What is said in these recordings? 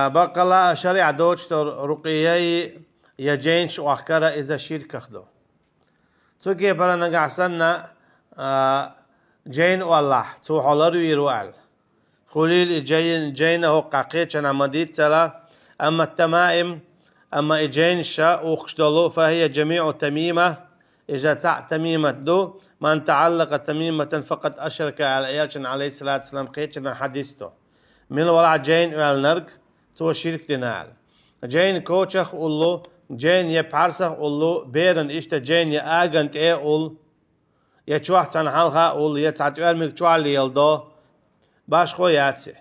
بقلا شريعة دوش رقيي يجينش وأخكرا إذا شرك خدو تكي برا نقعسنا جين والله تو حولر ويروال خليل جين هو قاقيت أنا مديت تلا أما التمائم أما إجين شاء وخشدلو فهي جميع تميمة إذا تع تميمة دو من تعلق تميمة فقد أشرك على إياتنا عليه الصلاة والسلام قيتنا حديثته من ولا جين والنرق تو شرك دينال جين كوتشخ أولو جين يبحرسخ أولو بيرن إشتا جين يأغنت إيه أول يتشوح سنحالها أول يتعطيوال مكتوال يلدو باش خو ياتسي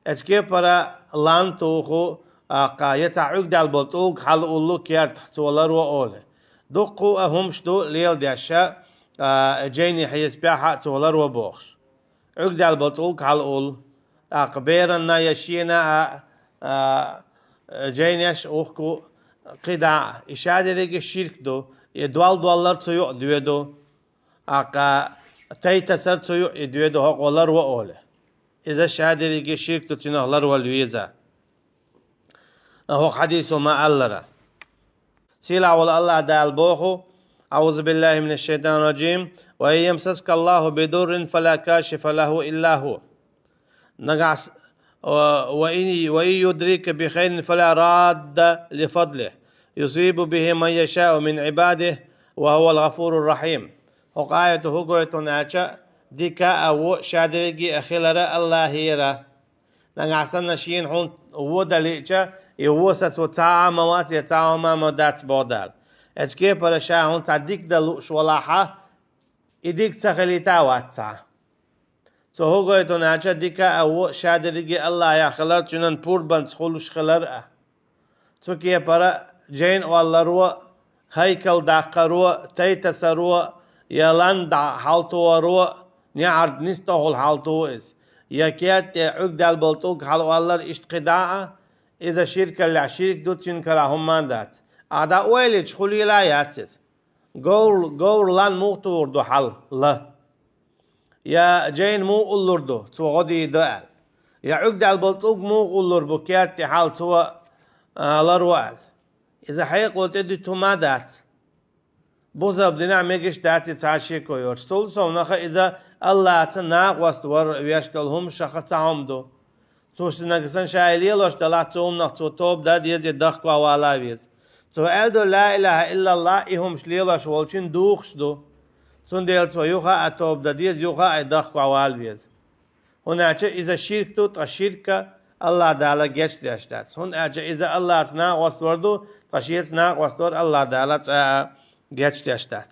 اتكي برا لان توخو يتعوك دال بطوك حال أولو كيار تحتولر وأوله دقو أهمش دو ليل داشا جيني حيث بيحا تولر وبوخش عوك دال بطوك حال أول بيرن يشينا جينيش أوخكو قدع إشادة لغي الشرك دو يدوال دوالر تيو دويدو تايتا سر تيو دويدو هق ولر وأوله إذا شهادة لغي الشرك دو تنهلر والويزا هو حديث ما ألرا سيلا ولا الله دال بوخو أعوذ بالله من الشيطان الرجيم وإن يمسسك الله بدر فلا كاشف له إلا هو نقعس وإن يدرك بخير فلا راد لفضله يصيب به من يشاء من عباده وهو الغفور الرحيم وقايته هو ناچا ديكا أو شادرجي أخيلرا الله هيرا نقعسنا شين هون ودليچا يوسط وتاع موات يتاع ما مدات بودال اتكي برشا هون تعديك دلو شولاحه إديك سخليتا واتسا هو قويتو ناچا ديكا أو شادرجي الله يا خلر چنن پور بند خلوش خلر كي برا جين والله رو هيكل داقرو تيتسرو يلان دا حالتو رو نعرض نستهول حالتو إز يكيات عقد البلطوك حالو والله اشتقداء إذا شركة لعشيرك دوت شنكرا هم ماندات أدا ويلج خلي لا ياتسس قول لان موتور دو حل لا يا جين مو قلور دو تو غدي دوال يا عقد البلطوك مو قلور بكيات حال تو لروال إذا حيقول تدي تو مادات بوزا بدنا ميجش داتي تعشي كويور ستول سونخا إذا الله تناق واستور ويشتلهم شخصهم دو توش نقصن شايلي لوش دلاتهم نقطو توب دا ديز يدخوا والا بيز تو أدو لا إله إلا الله إهم شليلوش والشين دوخش دو تون ديل تو يوخا أتوب دا ديز يوخا يدخوا وال بيز هنا إذا شركتو تشركة الله دالا جيش داشتات هنا إذا الله تناق واستور دو تشيت ناق واستور الله دالا جيش داشتات